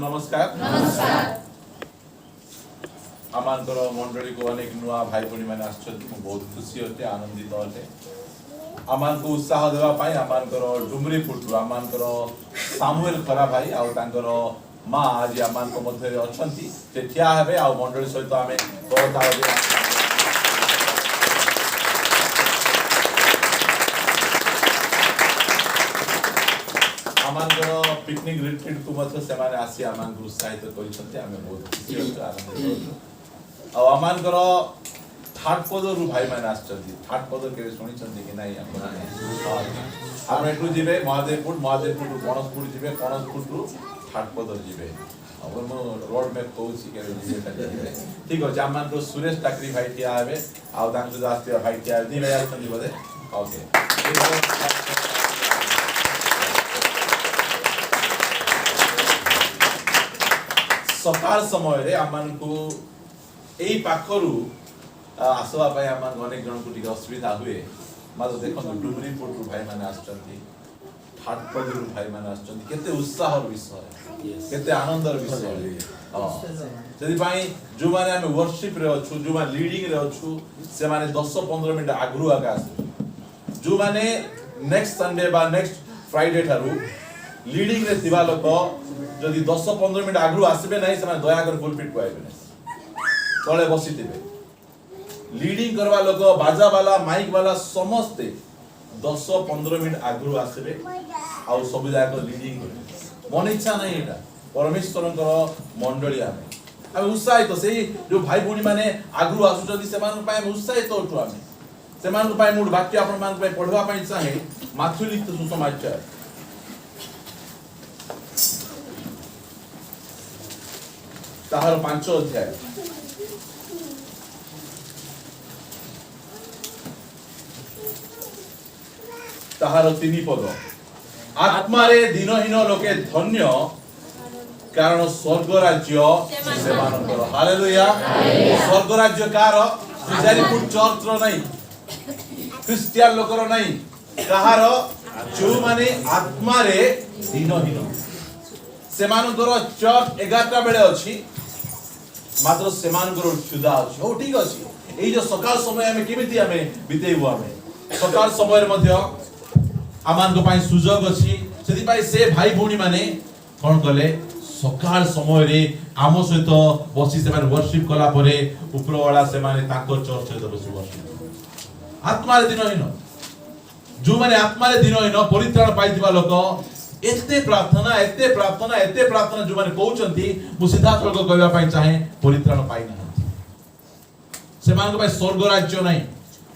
नमस्कार नमस्कार आमानकर मंडली को अनेक नुआ भाई भणी माने आछथि मु बहुत खुशी होते आनंदित होते आमान को उत्साह देवा पाई आमानकर डुमरी फुटु आमानकर सामुएल खरा भाई आ तांकर मां आज आमान को मध्य अछंती से ठिया हेबे आ मंडली सहित आमे बहुत आमानकर पिकनिक रिट्रीट को मत से माने आसी आमान को उत्साहित करिसंते आमे बहुत खुशी होते आनंदित आ आमानकर थाट पदरु भाई माने आछथि थाट पदर के सुनिसंती कि नाही आपण एटु जिबे महादेवपुर गणेशपुर जिबे गणेशपुर थाट पदर जिबे अब मो रोड में कहूची के जिबे ठीक अछि आमानकर सुरेश टाकरी भाई ठिया हेबे आ तांको जास्ती भाई ठिया दी भाई आछथि बोले ओके सकाल समय रे आमान को एई पाखरु आसवा पाई आमान अनेक जन को टिक असुविधा हुए मात्र देखो डुमरी पोटू भाई माने आछथि ठाट पदरु भाई माने आछथि केते उत्साहर विषय केते आनंदर विषय जदि भाई जो माने हम वर्शिप रे अछु जो माने लीडिंग रे अछु से माने 10-15 मिनिट आगरु आगा आसे जो माने नेक्स्ट संडे बा नेक्स्ट फ्राइडे थारु लीडिंग रे थिबा लोक जदि 10-15 मिनिट आगरु आसीबे नै से माने दया कर पुलपिट को आइबे नै तळे बसिथिबे लीडिंग करवा लोक बाजा वाला माइक वाला समस्त 10-15 मिनिट आगरु आसीबे आ सब जाक लीडिंग करे मन इच्छा नै एटा परमेश्वरकर मंडली आमे उत्साहित से जो भाई भूणी माने आगरु आसुचंदी सेमान पाए उत्साहित होतु आमे सेमान पाए मूड वाक्य आपण मान पाए पढवा पाए चाहे माथु लिखित सुसमाचार ताहार 5 अध्याय ताहार 3 पद आत्मा रे दीनहीन लोके धन्य कारण स्वर्ग राज्य सेमानकर हालेलुया स्वर्ग राज्य कार पुजारी फुट चर्च रो नहीं क्रिश्चियन लोकर नहीं कहार जो माने आत्मा रे दीनहीन सेमानकर चर्च 11टा बेले अछि मात्र सेमानकर क्षुधा अछि ओ ठीक अछि एई जो सकाल समय हमें केमिति हमें बितेइबो हमें सकाल समय मध्य आमान को पाई सुजोग अछि सेति पाई से भाई भूणी माने कोन कले सकाल समय रे आमो सहित बसी से माने वर्शिप कला परे उपरवाला से माने ताको चर्च सहित बसी वर्शिप आत्मा रे दिनहीन जो माने आत्मा रे दिनहीन परित्राण पाइतिबा लोक एते प्रार्थना जो माने कहउचंती मु सिद्धार्थ लोक कहबा पाई चाहे परित्राण पाइ ना से मान को पाई स्वर्ग राज्य नै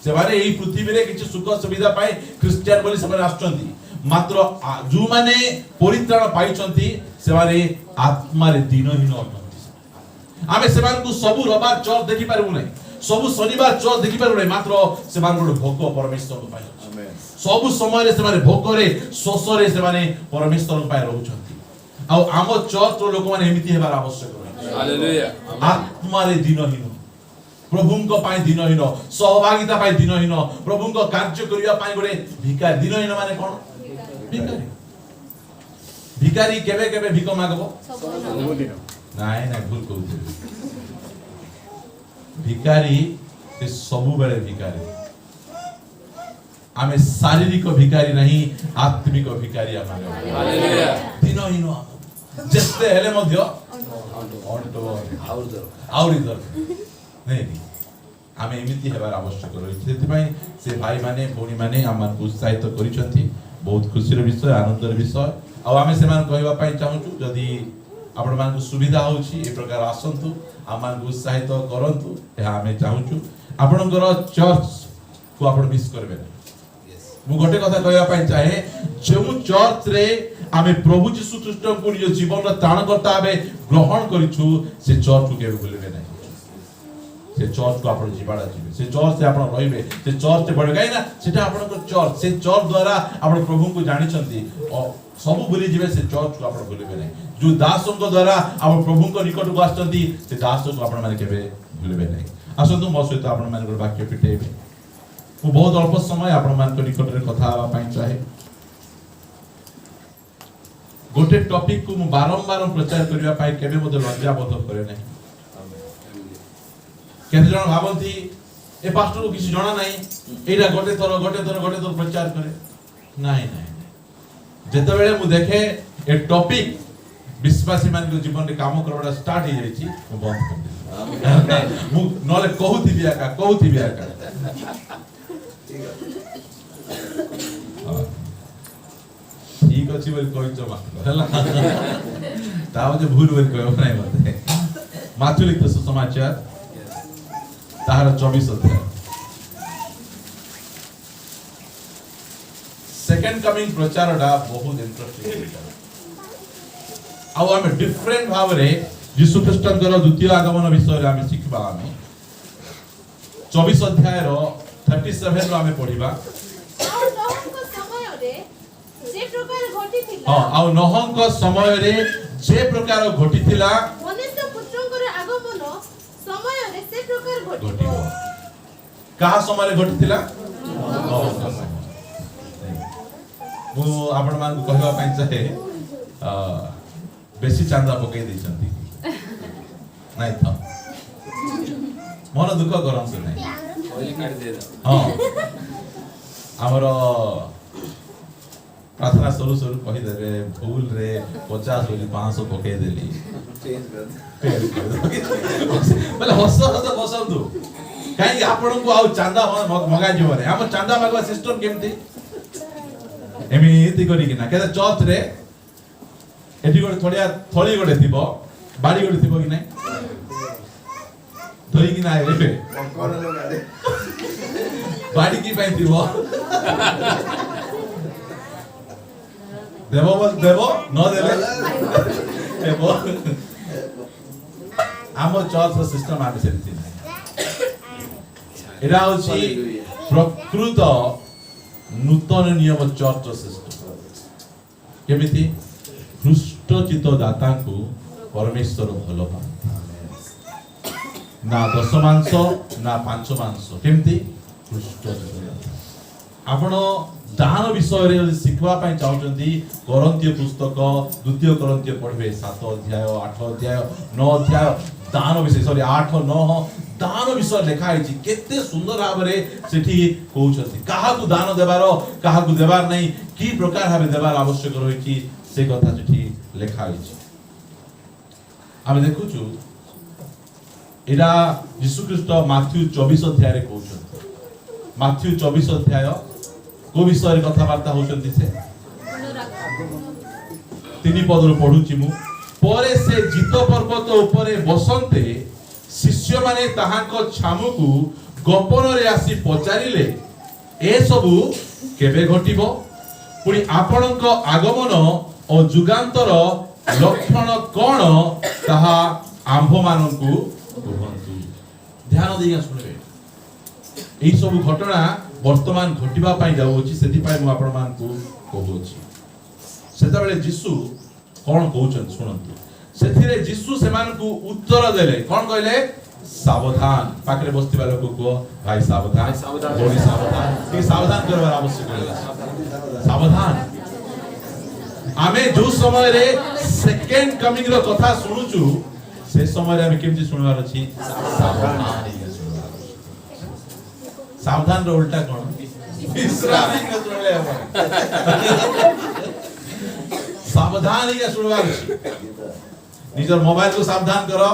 से माने एई पृथ्वी रे किछ सुख सुविधा पाई क्रिश्चियन बोली से माने आछंती मात्र जो माने परित्राण पाइचंती से माने आत्मा रे दीनहीन अछंती आमे से मान को सब रबार चर्च देखि पारबु नै सब शनिवार चर्च देखि पारबु नै मात्र से मान को भोग परमेश्वर को पाइ सब समय रे से माने भोग रे शोष रे से माने परमेश्वर को पाइ रहउचंती आ आम चर्च रो लोक माने एमिति हेबार आवश्यक हालेलुया आत्मा रे दीनहीन प्रभुंको पाई दिनहीन सहभागिता पाई दिनहीन प्रभुंको कार्य करिया पाई गोरे भिकारी दिनहीन माने कोन भिकारी भिकारी केबे केबे भिक मागबो सब दिन नाइ ना भूल कहू भिकारी से सब बेले भिकारी आमे शारीरिक भिकारी नहीं आत्मिक भिकारी आमे हालेलुया दिनहीन जस्ते हेले मध्य ऑन्टो आउर नहीं आमे एमिति हेबार आवश्यक रही सेति पई से भाई माने भौणी माने आमान उत्साहित करिसंती बहुत खुशी रो विषय आनंदर विषय आ आमे से मान कहबा पई चाहूछु जदी आपण मान को सुविधा होछि ए प्रकार आसंतु आमान उत्साहित करंतु ए आमे चाहूछु आपणकर चर्च को आपण मिस करबे मु गोटे कथा कहबा पई चाहे जो चर्च रे आमे प्रभु यीशु ख्रीष्ट को निज जीवन रा त्राणकर्ता भाबे ग्रहण करिछु से चर्च को केबे भूलबे नै से चर्च को आपण जीवाडा जीवे से चर्च से आपण रहिबे से चर्च से बडगाई ना सेटा आपण को चर्च से चर्च द्वारा आपण प्रभु को जानि छथि सब भूली जीवे से चर्च को आपण भूलबे नै जो दासों को द्वारा आपण प्रभु को निकट को आछथि से दासों को आपण माने केबे भूलबे नै आसंतु मो सहित आपण माने वाक्य पिटेबे मु बहुत अल्प समय आपण मान को निकट रे कथा आवा पई चाहे गोटे टॉपिक को बारंबार प्रचार करबा पाई केबे मते लज्जा बोध करे नै केते जण भाबंती ए पास्टर को किसी जणा नै एटा गोटे थर प्रचार करे नाही जेते बेले मु देखे ए टॉपिक विश्वासी मान को जीवन रे काम करबा स्टार्ट हो जाई छी मु बंद कर दे मु नले कहूथि बिया ठीक अछि बोल कहै छ मात्र हला ताव जे भूल बोल कहै नै मते माथु लिखित सुसमाचार ताहार 24 अध्याय सेकंड कमिंग प्रचारडा बहुत इंटरेस्टिंग आ हम डिफरेंट भाव रे यीशु ख्रीष्टଙ୍କର द्वितीय आगमन विषय रे हम शिखबा हम 24 अध्याय रो 37 रो हम पढिबा आ नोहंक समय रे जे प्रकार घटिथिला मनुष्य पुत्रଙ୍କର आगमन समय रे से प्रकार घटिबो कहा समय रे घटिथिला मु आपण मान को कहबा पई चाहे बेसी चांदा पकई दैछंती नाही त मन दुख करम से नाही ओली काट दे हां हमरो प्रार्थना शुरू कहि देबे भूल रे 50 बोली 500 पकई देली मतलब हस बसंतु काई आपण को आ चांदा मगा जीवने हम चांदा मगवा सिस्टम केमती एमिति करी कि ना केदा चर्च रे एठी गोटे थोड़िया थोड़ी गोटे थिबो बाड़ी गोटे थिबो कि नै धरी कि ना एबे कोन लगाडे बाड़ी की पई थिबो देबो बस देबो न देबे देबो आम चर्च रो सिस्टम आमे सेमति नै एरा होची प्रकृत नूतन नियम चर्च रो सिस्टम केमिति हृष्टचित दाता को परमेश्वर भलो पाए ना 10 मांस ना 5 मांस केमती हृष्टचित आपण दान विषय रे सिखवा पई चाहउचंती कोरिन्थीय पुस्तक द्वितीय कोरिन्थीय पढबे 7 अध्याय 8 अध्याय 9 अध्याय दान विषय सॉरी 8 9 दान विषय लिखा है केते सुंदर भाव रे सेठी कहउचंती काहा को दान देबारो काहा को देबार नहीं की प्रकार भाबे देबार आवश्यक रही छी से कथा चिठी लिखा है आमे देखुछु एरा यीशु ख्रीष्ट माथ्यू 24 अध्याय रे कहउछन माथ्यू 24 अध्याय को विषय कथा वार्ता होचंती से तीन पद रो पढुची मु परे से जित पर्वत ऊपर बसंते शिष्य माने ताहाको छामुकु गोपन रे आसी पचारिले ए सबु केबे घटिबो पुनी आपणक आगमन और जुगांतर लक्षण कोन ताहा आंभ माननकु कहंतु ध्यान देया सुनबे एई सब घटना वर्तमान घटिबा पई जाउछि सेति पई मु आपण मान को कहउछि सेता बेले यीशु कोन कहउछन सुनंतु सेथिरे यीशु सेमान को उत्तर देले कोन कहले सावधान पाखरे बस्तिबा लोक को भाई सावधान बोली सावधान के सावधान करबार आवश्यक है सावधान आमे जो समय रे सेकंड कमिंग रो कथा सुनुचु से समय रे आमे केमति सुनबार अछि सावधान सावधान रो उल्टा कोन विश्राम के सुनले सावधान ही सुनबार अछि निजर मोबाइल को सावधान करो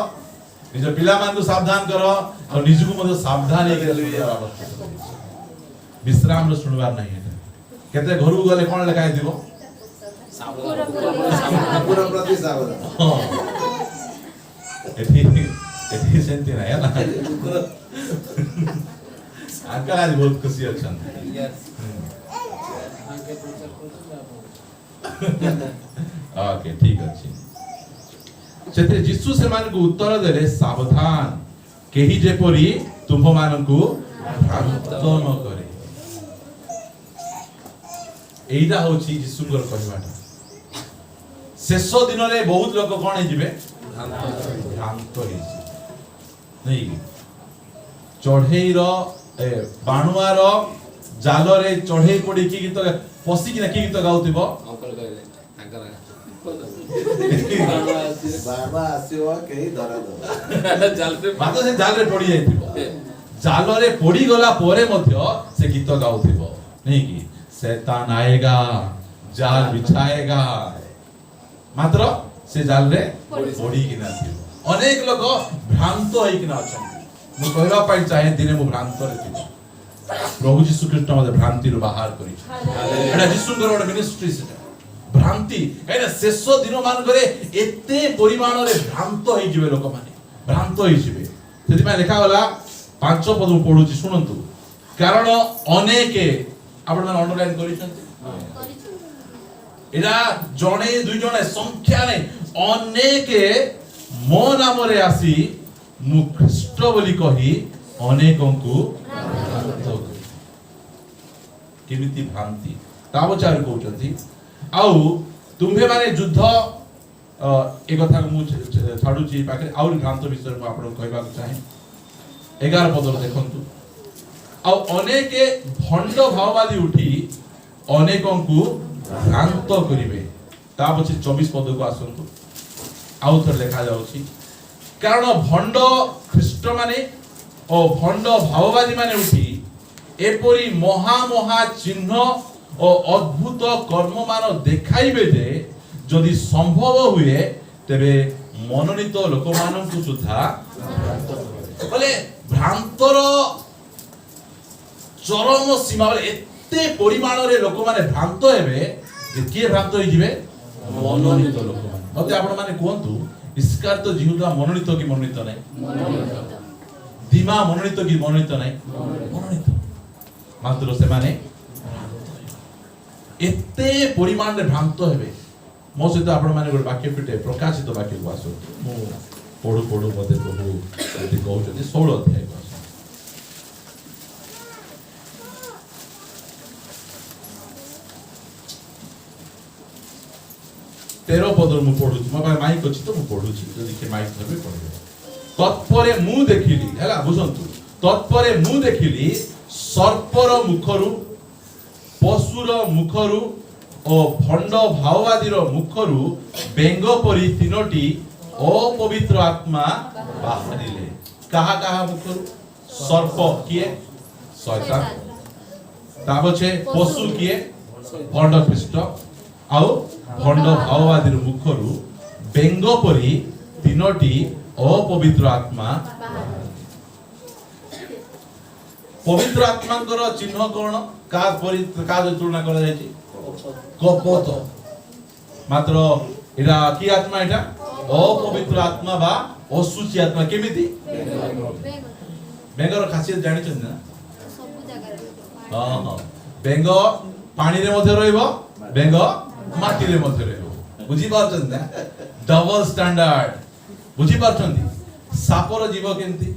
निजर पिला मान को सावधान करो और निज को मते सावधान ही के विश्राम रो सुनबार नहीं है केते घरु गले कोन लिखाय दिबो पूरा प्रति सावधान एठी सेंती ना यार अंकल आज बहुत खुशी अछन ओके ठीक अछि सेते यीशु से मान को उत्तर देले सावधान केही जेपरी तुम मान को भ्रांत न करे एइदा होची यीशुଙ୍କର कहबाटा शेष दिन रे बहुत लोक कोन हे जिवे भ्रांत हे नहीं चढ़ेई रो बाणुआर जाल रे चढ़ेई पड़ी की गीत पसी कि ना की गीत गाउतिबो अंकल कहले तांकर ବାବା ଆସିବ କେହି ଧରା ଦବ ମାତ୍ର ସେ ଜାଲରେ ପଡି ଯାଇଥିବ, ଜାଲରେ ପଡି ଗଲା ପରେ ମଧ୍ୟ ସେ ଗୀତ ଗାଉଥିବ नहीं कि शैतान आएगा जाल बिछाएगा, मात्र से जाल रे पड़ी कि ना थी। अनेक लोग भ्रांत होई कि ना अछन। मु कहबा पाई चाहे दिने मु भ्रांत रे थी, प्रभु यीशु ख्रीष्ट मते भ्रांति रो बाहर करी। एटा यीशुଙ୍କର ଗୋଟେ मिनिस्ट्री सेटा भ्रांति एटा शेष दिन मान करे एते परिमाण रे भ्रांत होई जिवे लोक माने, भ्रांत होई जिवे। सेति में लिखा होला 5 पद मु पढुची सुनंतु, कारण अनेके आपण मन अंडरलाइन करिसंती एरा जणे दुई जणे संख्या नै अनेके मो नाम रे आसी मु ख्रीष्ट बोली कही अनेकंकु भ्रांत करी। केमिति भ्रांति तावचार कहउचंती आउ तुम्हे माने युद्ध ए कथा मु छाडुची पाखे आउ भ्रांत विषय मु आपण कहबा चाहे। 11 पद देखंतु, आ अनेके भंड भाववादी उठी अनेकंकु भ्रांत करिवे। ता पछी 24 पद को आसंतु, आउ थर लिखा जाउची, कारण भंड ख्रीष्ट माने ओ भंड भाववादी माने उठी एपरी महा महा चिन्ह ओ अद्भुत कर्म मान देखाइबे जे जदि संभव हुए तेबे मनोनीत लोक माननकु सुधा बोले भ्रांतर चरम सीमा एते परिमाण रे लोक माने भ्रांत हेबे जे के भ्रांत होई जिवे मनोनीत लोक माने। मते आपण माने कोंतु इस्कार तो जिहुदा मनोनीत कि मनोनीत नै, मनोनीत दिमा मनोनीत कि मनोनीत नै, मनोनीत मात्र से माने एते परिमाण रे भ्रांत हेबे। मो सहित आपण माने गोटे वाक्य फिटे प्रकाशित वाक्य को आसो मु पढु पढु मते प्रभु एति कहउछथि 16 अध्याय को 13 पदर मु पढुची, मो पाए माइक अछि तो मु पढुची, जदि के माइक धरबे पढबे। तत्परे मु देखिली हैला बुझंतु, तत्परे मु देखिली सर्पर मुखरु पशुर मुखरु ओ भंड भाववादीर मुखरु बेंग परि तीनोटी अपवित्र आत्मा बाहरिले। कहा कहा मुखरु? सर्प किए? शैतान। ताबछे पशु किए? भंड ख्रीष्ट। आउ भंड भाववादीर मुखरु बेंग परि तीनोटी अपवित्र आत्मा। पवित्र आत्मांकर चिन्ह कोन? का तुलना करा जायछि? कपट। मात्र एरा की आत्मा एटा? अपवित्र आत्मा बा असुचि आत्मा। केमिति? बेंगर खासियत जानि छन ना? सब जगह रे। हां हां, बेंग पानी रे मध्ये रहइबो, बेंग माटी रे मध्ये रहइबो। बुझी पाछन ना? Double standard. बुझी पाछंती? सापर जीव केमति?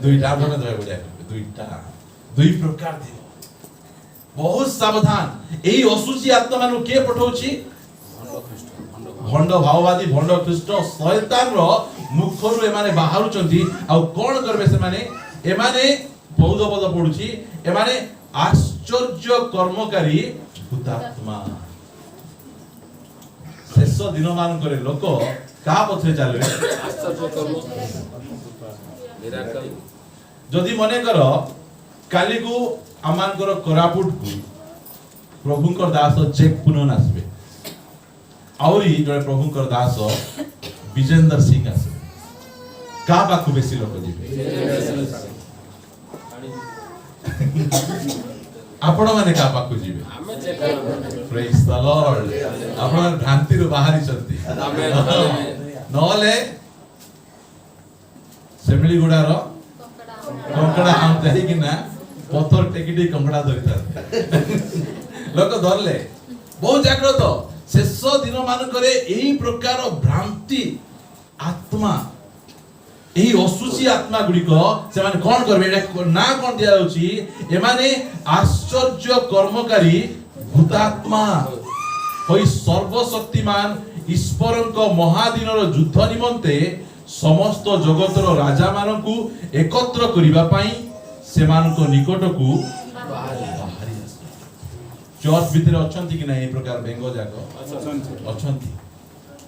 दुईटा आपण धय बढिया, दुईटा दुई प्रकार थी। बहुत सावधान। एई असुचि आत्मा मानु के पठौछि? भंड भाववादी, भंड ख्रीष्ट, शैतान रो मुखरु एमाने बाहरुचंती। आ कोन करबे से माने? एमाने 14 पद पढुछि, एमाने आश्चर्य कर्मकारी भूतात्मा। शेष दिन मान करे लोक का पथरे चलबे? आश्चर्य कर्म मिराकल। जदि मने करो काली को आमानकर कोरापुट को प्रभुंकर दास चेक पुनः आसबे, आउरी जड़े प्रभुंकर दास विजेंद्र सिंह आसबे, का पाखु बेसी लोक जिबे? आपण माने का पाखु जिबे? आमे चेक करबे। Praise the Lord. आपण भ्रांति रो बाहरी चलती। आमेन। नले सेमिली गुडार कंकड़ा हम जाई कि ना पत्थर टेकिडी कंकड़ा धरिता लोक धरले। बहुत जाग्रत। शेष दिन मान करे एही प्रकार भ्रांति आत्मा, एही असुचि आत्मा गुडिको से माने कोन करबे? एटा ना कोन दिया होची? ए माने आश्चर्य कर्मकारी भूतात्मा होई सर्वशक्तिमान ईश्वरक महादिनर युद्ध निमंते समस्त जगतर राजा मानकु एकत्र करिबा पई सेमानक निकटकु बाहरी आसे। चर्च भितर अछंती कि नहीं प्रकार बेंगो जाको अछंती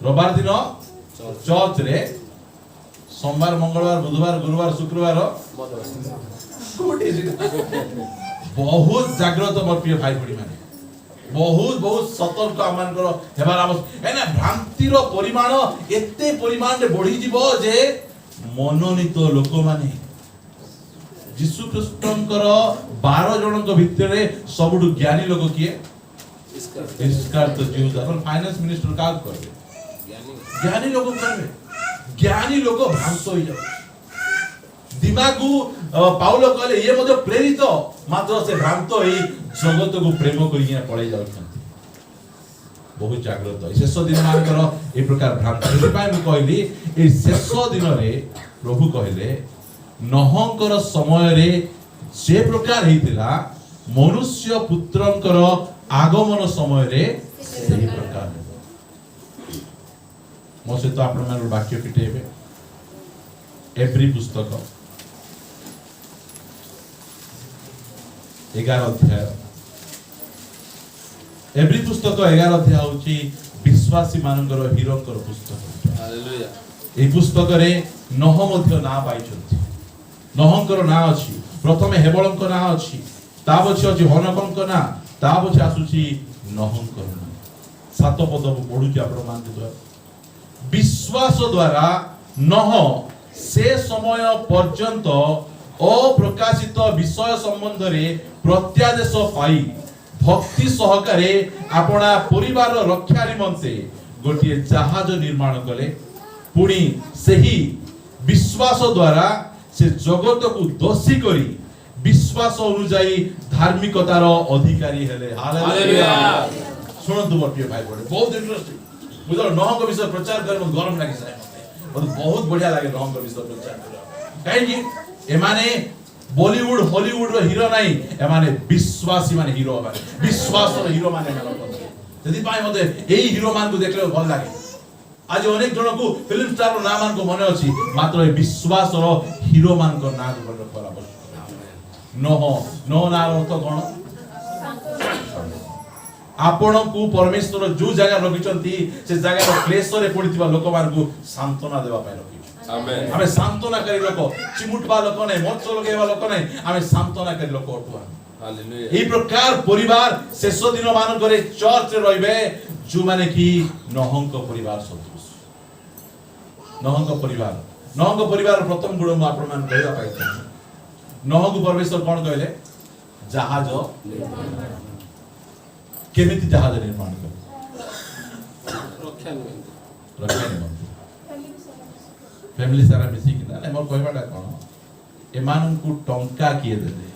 रविवार दिन चर्च रे सोमवार मंगलवार बुधवार गुरुवार शुक्रवार बहुत जागृत मोर प्रिय भाई भड़ी माने बहुत बहुत सतर्क आमानकर हेबार आवश्यक है ना भ्रांतिर परिमाण एते परिमाण रे बढ़ी जीवो जे मनोनीत लोक माने यीशु ख्रीष्टंकर 12 जनक भितरे सबुठु ज्ञानी लोक किए इस्करियोत जिहुदा फाइनेंस मिनिस्टर का करबे ज्ञानी लोक करबे ज्ञानी लोक भ्रांत होई जाय दिमागु पाउल कहले ये मधे प्रेरित मात्र से भ्रांत होई जगत को प्रेम करिया पळै जाउछन्ति बहुत जागृत शेष दिन मानकर ए प्रकार भ्रांत पाई मु कहली ए शेष दिन रे प्रभु कहले नहंकर समय रे जे प्रकार हेतिला मनुष्य पुत्रंकर आगमन समय रे सेही प्रकार मो सहित आपण मन वाक्य पिटेबे एब्री पुस्तक 11 अध्याय एब्री पुस्तक 11 अध्याय होची विश्वासी मानकर हीरोकर पुस्तक हालेलुया ए पुस्तक रे नह मध्य ना पाइछन्ति नहंकर ना अछि प्रथमे हेबलंक ना अछि ताबछि अछि हनकंक ना ताबछि आसुछि नहंकर ना सात पद पढुछि आपण मानते विश्वास द्वारा नह से समय पर्यंत अप्रकाशित विषय संबंध रे प्रत्यादेश पाई भक्ति सहकारे अपना परिवार रक्षा निमंते गोटे जहाज निर्माण कले पुणी सही विश्वास द्वारा से जगत को दोषी करी विश्वास अनुसार धार्मिकतार अधिकारी हेले हालेलुया सुनतु मोर प्रिय भाई बड़े बहुत इंटरेस्टिंग मुझे नहंग विषय प्रचार करे मत गरम लागे साय मते बहुत बढ़िया लागे नहंग विषय प्रचार करे काहे कि एमाने बॉलीवुड हॉलीवुड रो हीरो नाही एमाने विश्वासी माने हीरो माने विश्वास रो हीरो माने जदी पाए मते एई हीरो मान को देखले भल लागे आज अनेक जन को फिल्म स्टार रो नाम मान को मने अछि मात्र विश्वास रो हीरो मान को नाम को रखला बस नो ना अर्थ कोन आपण को परमेश्वर जो जगह रखिचंती से जगह रो प्लेस रे पडितबा लोक मान को सांत्वना देबा पाए रखि आमेन हमें सांत्वना करी लोक चिमुटबा लोक नै मोच लगेबा लोक नै हमें सांत्वना करी लोक अटुआ हालेलुया ई प्रकार परिवार शेष दिन मान करे चर्च रे रहबे जो माने की नहंक परिवार सदृश नहंक परिवार प्रथम गुण म आपण मान कहबा पाइछ नहंक परमेश्वर कोन कहले जहाज केमिति जहाज निर्माण कर रक्षा निमंते फैमिली सारा मिसी कि ना मोर कहबाटा कोन एमान को टंका किए देले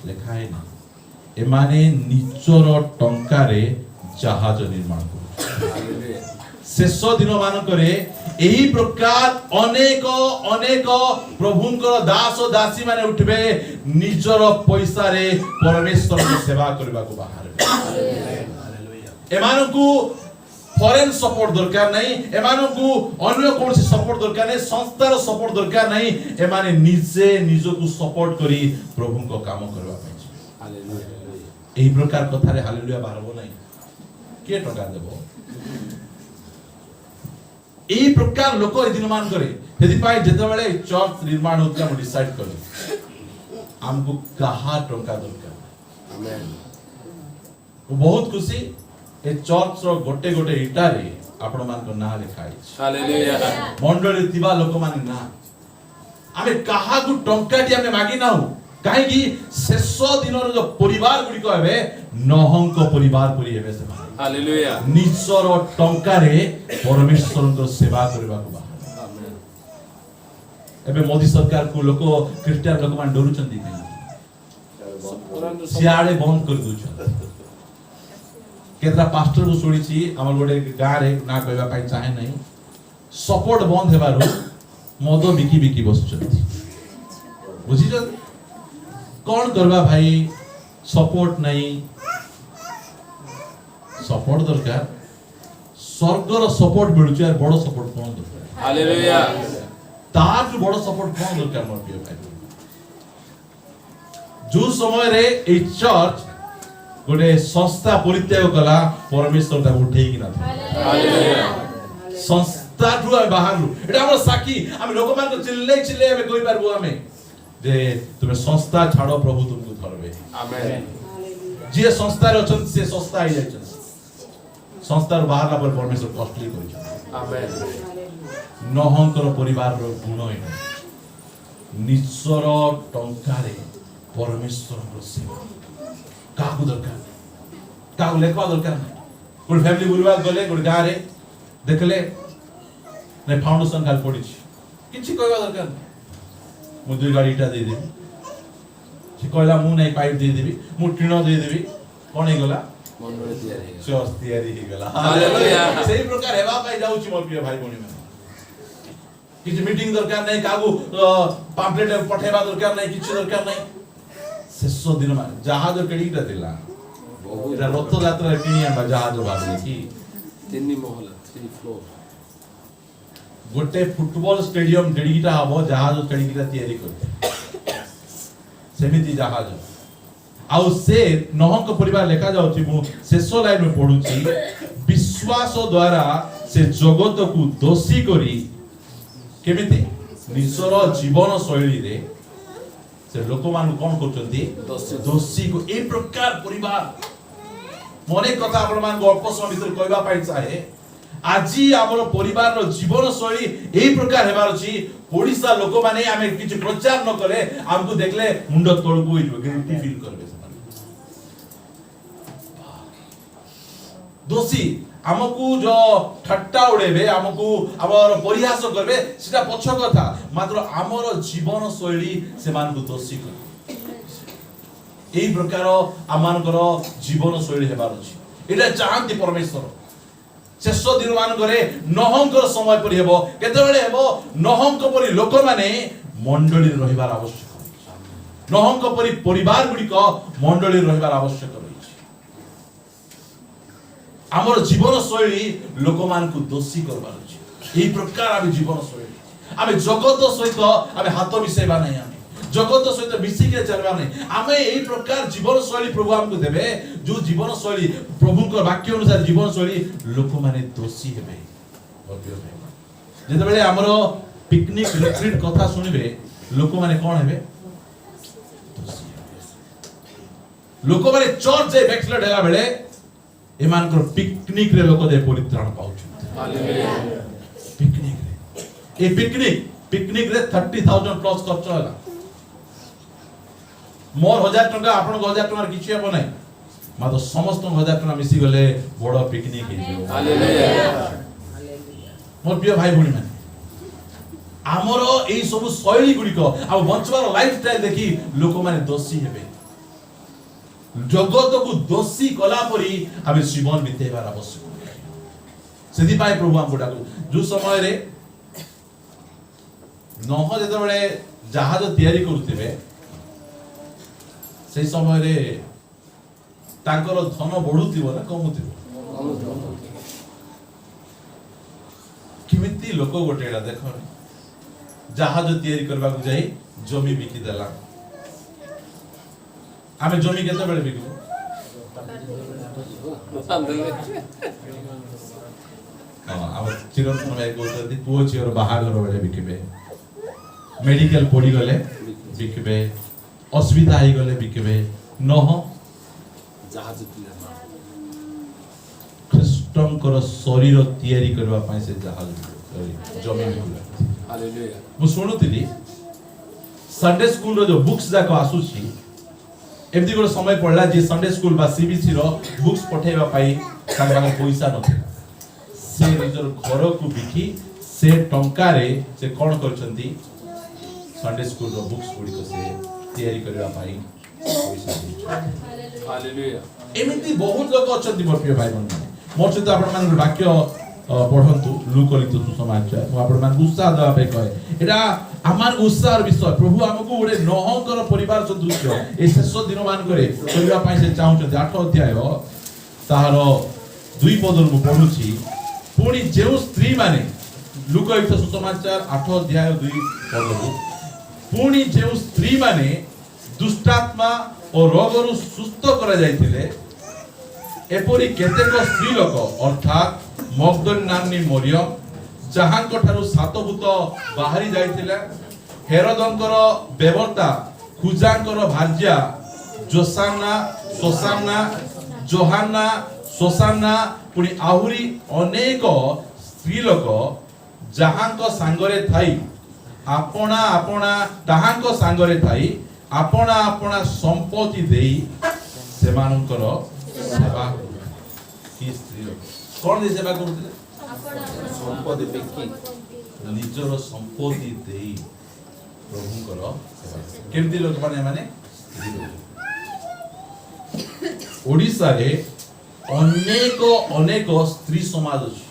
लेखा है ना एमाने निचर टंका रे जहाज निर्माण कर शेष दिन मान करे एही प्रकार अनेक अनेक प्रभुंकर दास दासी माने उठबे निजर पैसा रे परमेश्वर को सेवा करबा को बाहर हालेलुया एमानकु फॉरेन सपोर्ट दरकार नहीं एमानकु अन्य कोनसी सपोर्ट दरकार नहीं संस्थार सपोर्ट दरकार नहीं एमाने निजे निजको सपोर्ट करी प्रभु को काम करबा पई हालेलुया एही प्रकार कथा रे हालेलुया बाहरबो नहीं के टका देबो एही प्रकार लोक ए दिन मान करे यदि पाई जेते बेले चर्च निर्माण होतला हम डिसाइड करू हमको कहा टका दरकार आमेन बहुत खुशी ए चर्च रो गोटे गोटे इटा रे आपण मान को ना लिखाई हालेलुया मंडली तिबा लोक मान ना आमे कहा को टंका टी हमने मागी ना हो काहे कि शेष दिन रो जो परिवार गुडी को हेबे नहंक परिवार परि हेबे से हालेलुया निजर टंका रे परमेश्वर को सेवा करबा को बाहर आमेन एबे मोदी सरकार को लोक क्रिश्चियन लोक मान डरू चंदी नहीं सियाड़े बंद कर दउ केतरा पास्टर को सुनी छी हमर गोटे गां रे ना कहबा पाई चाहे नहीं सपोर्ट बंद हेबारो मद बिकी बिकी बसचंती बुझी छ कोन करबा भाई सपोर्ट नहीं सपोर्ट दरकार स्वर्गर सपोर्ट मिलुछ यार बड़ सपोर्ट कोन दरकार हालेलुया तार बड़ सपोर्ट कोन दरकार मोर प्रिय भाई जो समय रे ए चर्च गोटे संस्था परित्याग कला परमेश्वर ताको उठेई कि ना संस्था ठु बाहर एटा हमर साखी हम लोक मान को चिल्ले चिल्ले हमें कोई पारबो हमें जे तुमे संस्था छाड़ो प्रभु तुमको धरबे आमेन जे संस्था रे अछन से संस्था आइ जाय संस्था रे बाहर पर परमेश्वर कष्टली करि आमेन नहंकर परिवार रो गुण एटा निश्चर टंकारे परमेश्वर को सेवा काकु दरकार काकु लेखवा दरकार कोन फैमिली बुलवा गले कोन गारे देखले ने फाउंडेशन खाल पड़ी किछि कहवा दरकार मु दुई गाड़ी इटा दे देबी से कहला मु नै पाइप दे देबी मु टिनो दे देबी कोन हे गला मनरे तयारी चर्च तयारी हे गला हालेलुया सेही प्रकार हेबा पाई जाउची मोर प्रिय भाई बहिनी माने किछि मीटिंग दरकार नै काकु पाम्पलेट पठेबा दरकार नै किछि दरकार नै शेष दिन में जहाज केडीटा दिला एटा रथ यात्रा किनी आबा जहाज बाबू की तीन महल 3 फ्लोर गोटे फुटबॉल स्टेडियम डेडीटा हबो जहाज केडीटा तयारी करते सेमिति जहाज आउ से नहंक परिवार लेखा जाउची मु शेष लाइन में पढुची विश्वास द्वारा से जगत को दोषी करी केमिति निसर जीवन शैली रे से लोक मान कोन करचंती दोषी को ए प्रकार परिवार मने कथा आपण मान अल्प समय भीतर कहबा पाइ चाहे आजी हमर परिवार रो जीवन शैली ए प्रकार हेबार अछि ओडिसा लोक माने आमे किछ प्रचार न करे हमकु देखले मुंड तळकु होइबो गिल्टी फील करबे दोषी हमकु जो ठट्टा उड़ेबे हमकु हमर परिहास करबे सेटा पछ कथा मात्र हमर जीवन शैली से मानकु दोषी कर एई प्रकार आमानकर जीवन शैली हेबार अछि एटा चाहंती परमेश्वर शेष दिन मान करे नहंकर समय परि हेबो केतेबेले हेबो नहंक परि लोक माने मंडली रहिबार आवश्यक नहंक परि परिवार गुडी को मंडली रहिबार आवश्यक रहिछि हमर जीवन शैली लोक मान को दोषी करबार अछि एई प्रकार आबे जीवन शैली आबे जगत सहित आबे हाथ मिसेबा नै आमे जगत सहित मिसी के चलबा नै आमे एई प्रकार जीवन शैली प्रभु हमको देबे जो जीवन शैली प्रभु को वाक्य अनुसार जीवन शैली लोक माने दोषी हेबे जेते बेले हमरो पिकनिक रिट्रीट कथा सुनिबे लोक माने कोन हेबे दोषी हेबे लोक माने चर्च जे बैकस्लाइड हैला बेले एमानकर पिकनिक रे लोक दे परित्राण पाउछु हालेलुया पिकनिक रे ए पिकनिक रे 30,000 प्लस खर्च होला मोर 1000 टका आपन 1000 टका किछि हेबो नै मातो समस्त 1000 टका मिसी गले बड़ पिकनिक हे हालेलुया मोर प्रिय भाई भणी माने हमरो एई सब शैली गुडी को अब बंचवार लाइफस्टाइल देखि लोक माने दोषी हेबे जगत को दोषी कला परी हम जीवन बितेबार आवश्यक सेदी पाए प्रभु हमको डाकू जो समय रे नह जेते बेले जहाज तयारी करथिबे से समय रे तांकर धन बढ़ुथिबो ना कमुथिबो किमिति लोक गोटेडा देखो जहाज तयारी करबा को जाई जमी बिकी देला आमे जमी केते बेले बिकू हम चिरंतन में गोतदी पुओ चिर बाहागर बेले बिकिबे मेडिकल पड़ी गले बिकिबे असुविधा आइ गले बिकिबे नह जहाज ख्रिस्टनकर शरीर तयारी करबा पई से जहाज जमी बिकुला हालेलुया मु सुनुतिली संडे स्कूल रो जो बुक्स जाको आसुची एमती गोटे समय पड़ला जे संडे स्कूल बा सीबीसी रो बुक्स पठेबा पाई तांका पैसा नथिला से निजर घर को बिकी से टंका रे से कोन करचंती संडे स्कूल रो बुक्स गुडी को से तयारी करबा पाई पैसा दी हालेलुया एमिति बहुत लोक अछंती मोर प्रिय भाई बहन मोर सहित आपण मान वाक्य पढंतु लुकलित सुसमाचार मु आपण मान उत्साह दवा पे कहे एटा आमान उत्साह विषय प्रभु हमको ओडे नहंकर परिवार सदृश ए शेष दिन मान करे करबा पई से चाहउछथि 8 अध्याय ताहार 2 पद मु पढुछि पुणी जेउ स्त्री माने लुकलित सुसमाचार 8 अध्याय 2 पद पुणी जेउ स्त्री माने दुष्टात्मा और रोगरु सुस्थ करा जाइथिले एपरि केतेक स्त्री लोक अर्थात मगदल नामनी मरियम जहांको ठारू सात भूत बाहरी जाइथिले हेरोदंकर बेवर्ता खुजांकर भार्या जोसाना सोसाना जोहाना सोसाना पुनी आहुरी अनेक स्त्री लोक जहांको सांगरे थाई आपणा आपणा ताहांको सांगरे थाई आपणा आपणा संपत्ति देई सेमानकर सेवा की स्त्री लोक कोन दे सेवा करथिले ସମ୍ପତ୍ତି ବିକି निजर संपत्ति देई प्रभुଙ୍କର सेवा केमती लोक माने ओडिसा रे अनेक अनेक स्त्री समाज अछि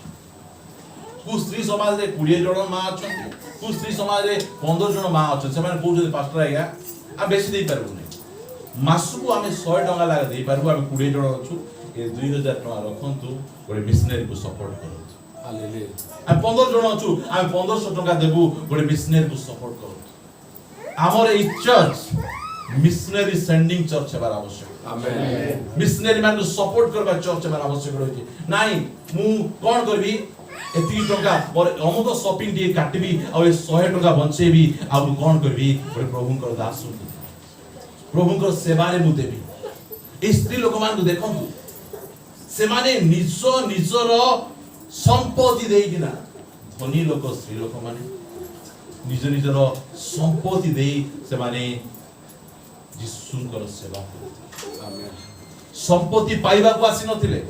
कु स्त्री समाज रे 20 जण मा अछन कु स्त्री समाज रे 15 जण मा अछन से माने कहू जे पास्टर आया आ बेसी देई परबु नै मासु को हमें 100 टका लाग देई परबु हम 20 जण अछु ए 2000 टका रखंतु गोटे मिशनरी को सपोर्ट करू हालेलुया हम 15 जण अछु हम 1500 टका देबु गोटे मिशनरी को सपोर्ट करू हमर ए चर्च मिशनरी सेंडिंग चर्च हेबार आवश्यक आमेन मिशनरी मान को सपोर्ट करबा चर्च हेबार आवश्यक रहै नाही मु कोन करबी एती टका और अमुक शॉपिंग दिए काटबी आ 100 टका बंचेबी आ मु कोन करबी गोटे प्रभुकर दास प्रभुकर सेवा रे मु देबी ए स्त्री लोक मान को देखंतु से माने निजर संपत्ति देइकिना धनी लोक स्त्री लोक माने निजर संपत्ति देई से माने जिसुंकर सेवा करथि आमेन संपत्ति पाइबा को आसी नथिले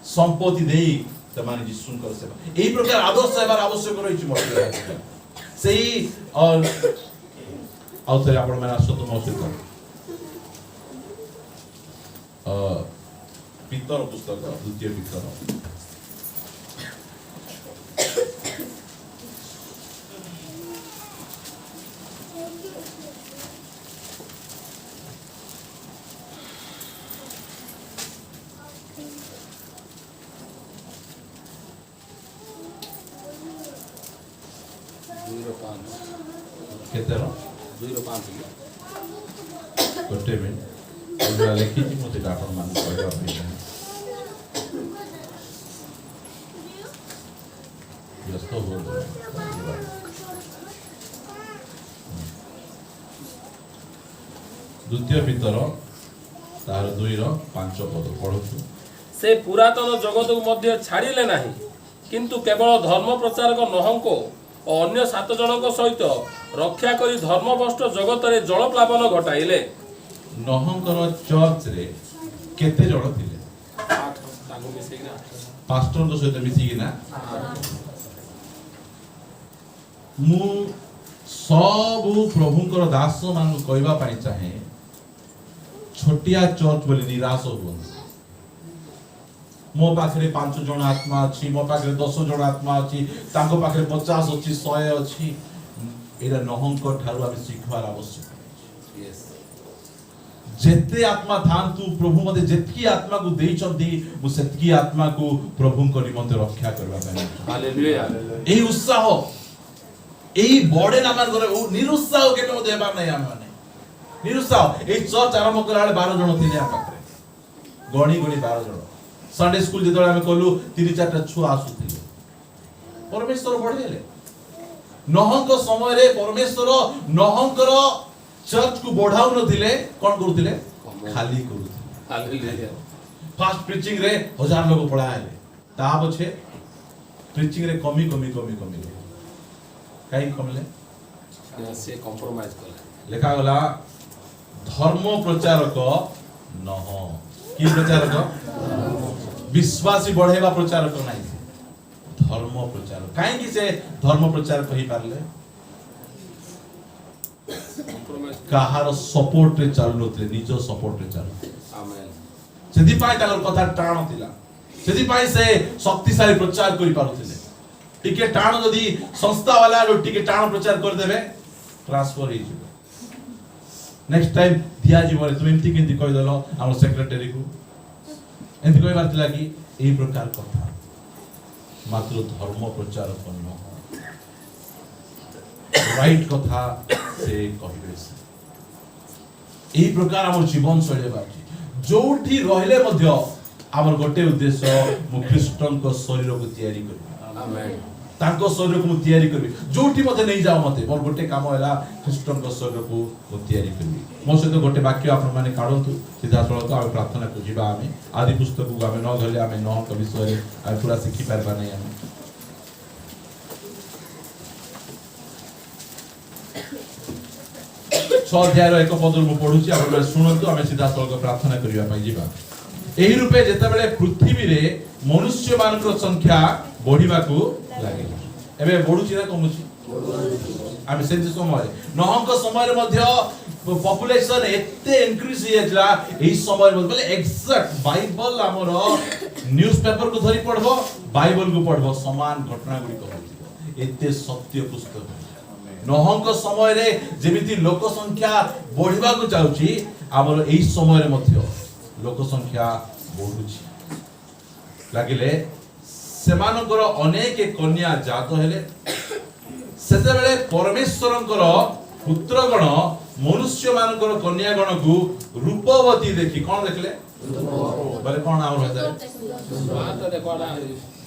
संपत्ति देई से माने जिसुंकर सेवा एई प्रकार आदर्श सेवार आवश्यक रही छि मोर सेही और आउथरे आपण माने आसतो मो सहित पितर पुस्तक द्वितीय पितर केतेर 2:5 गोटे मिनिट ओरा लेखिछि मते आपण मान कहबा पई व्यस्त हो द्वितीय पितर तार 2:5 पद पढछु से पुरातन जगत को मध्य छाड़िले नाही किंतु केवल धर्म प्रचारक नहंको और अन्य 7 जनक सहित रक्षा करी धर्मभ्रष्ट जगत रे जल प्लावन घटाइले नहंकर चर्च रे केते जण थिले 8 ताको मिसेई ना पास्टर तो सहित मिसी कि ना मु सब प्रभुकर दास मान कहबा पई चाहे छोटिया चर्च बोली निराश होबन मो पाखरे 5 जण आत्मा अछि मो पाखरे 10 जण आत्मा अछि ताको पाखरे 50 अछि 100 अछि एरा नहंकर ठारू आबे सिखवार आवश्यक यस जेते आत्मा थांतु प्रभु मते जेतकी आत्मा को देइचंती मु सेतकी आत्मा को प्रभु को निमंते रक्षा करबा पई हालेलुया एई उत्साह एई बडे नामान करे ओ निरुत्साह केबे मते हेबा नै हम माने निरुत्साह एई चर्च आरंभ कराले 12 जण थिले आ पाखरे गणी गणी 12 जण संडे स्कूल जेतोळे हम कहलु 3-4टा छुआ आसुथिले परमेश्वर बढेले नहंक समय रे परमेश्वर नहंकर चर्च को बढ़ाउ नथिले कोन करूथिले खाली करूथिले हालेलुया फास्ट प्रीचिंग रे 1000 लोग पढाएले ता पछे प्रीचिंग रे कमी काई कमले से कॉम्प्रोमाइज कले लेखा गला धर्म प्रचारक नह की प्रचारक विश्वासी बढ़ेबा प्रचारक नाही धर्म प्रचारक काई कि से धर्म प्रचार कहि पारले कॉम्प्रोमाइज काहार सपोर्ट रे चालु नथले निज सपोर्ट रे चालु आमेन सेदी पाई ताकर कथा टाण थिला सेदी पाई से शक्तिशाली प्रचार करि पारुथिले टिके टाण जदी संस्था वाला टिके टाण प्रचार कर देबे ट्रांसफर हे जिवो नेक्स्ट टाइम दिया जीवन तुम एमती केंती कहि दलो हम सेक्रेटरी को एंती कहि बारतिला कि एई प्रकार कथा मात्र धर्म प्रचार करनो राइट कथा से कहिबे এই প্রকার আমার জীবন শৈলী বাকি जोठी रहले मध्य आमर गोटे उद्देश्य मु ख्रीष्टଙ୍କ शरीरକୁ ତିଆରି କରିବି आमेन ତାଙ୍କ ଶରୀରକୁ ମୁଁ ତିଆରି କରିବି ଯୋଉଠି ମତେ ନେଇ ଯାଅ ମତେ ମୋର ଗୋଟେ କାମ ହେଲା ଖ୍ରୀଷ୍ଟଙ୍କ ଶରୀରକୁ ମୁଁ ତିଆରି କରିବି ମୋ ସହିତ ଗୋଟେ ବାକ୍ୟ ଆପଣ ମାନେ କାଢନ୍ତୁ ସିଧାସଳଖ ଆମେ ପ୍ରାର୍ଥନା କୁ ଯିବା ଆମେ ଆଦି ପୁସ୍ତକକୁ ଆମେ ନ ଧରିଲେ ଆମେ ନହଙ୍କ ବିଷୟରେ ଆମେ ପୁରା ଶିଖି ପାରିବା ନାହିଁ ଆମେ छह अध्याय एक पद मु पढुची आपण माने सुनंतु आमे सिधासळख प्रार्थना करिवा पई जिबा एही रूपे जेते बेले पृथ्वी रे मनुष्य मानक संख्या बढ़िबाकू लागे एबे बढ़ुची ना कमुची आमे सेंति समय नहंक समय रे मध्य पॉपुलेशन एते इंक्रीज हियला एही समय रे बोले एक्जेक्ट बाइबल हमर न्यूज़पेपर को धरि पढबो बाइबल को पढबो समान घटना गुडी कहथिबो एते सत्य पुस्तक नहंक समय रे जेमिति लोक संख्या बढ़िबा को चाउची हमर एही समय रे मध्य लोक संख्या बढ़ुची लागिले सेमानकर अनेक कन्या जात हेले सेते बेले परमेश्वरंकर पुत्रगण मनुष्य मानकर कन्यागण को रूपवती देखि कोन देखले बोले कोन आउर होता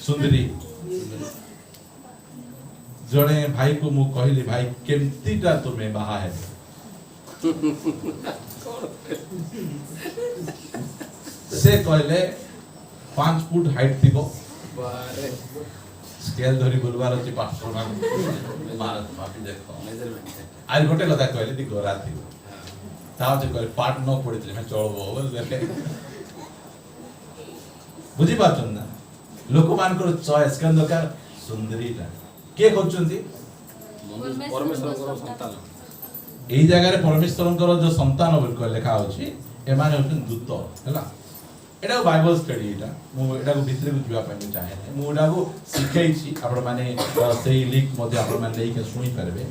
सुंदरी जड़े भाई को मु कहली भाई केमतीटा तुम्हें बाहा है से कहले 5 फुट हाइट थिबो बारे स्केल धरी बोलबार अछि पास्टर मार मापी देखो मेजरमेंट आज गोटे कथा कहले दी गोरा थिबो ताव जे कहले पाट न पड़ितले मैं चलबो बोल देले बुझी पाछन ना लोक मानकर चॉइस केन दरकार सुंदरीटा के खोजचंती परमेश्वरଙ୍କର ସନ୍ତାନ एही जगह रे परमेश्वरଙ୍କର जो संतान बोल को लिखा होची एमाने होतन दूत हैला एटा बाइबल स्टडी एटा मु एटा को भितर को जिवा पाइ चाहे मु एटा को सिखाई छी आपण माने सेही लिंक मध्ये आपण माने लेके सुनी परबे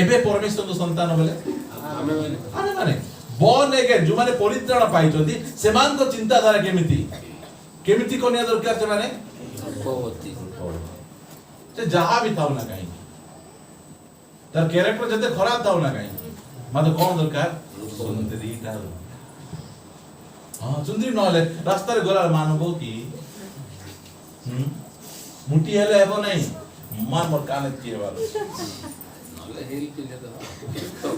एबे परमेश्वर को संतान बोले आमे माने बन एगे जो माने परित्राण पाइचोदी सेमान को चिंता धारा केमिति कोनिया दरकार से माने भगवती से जहां भी थाउ ना कहीं तर कैरेक्टर जते खराब थाउ ना कहीं माने कोन दरकार सुंदरीटा हां सुंदरी नले रास्ता रे गला मानबो की मुठी हेले हेबो नहीं मार मोर काने किए वाला नले हिल पिले तो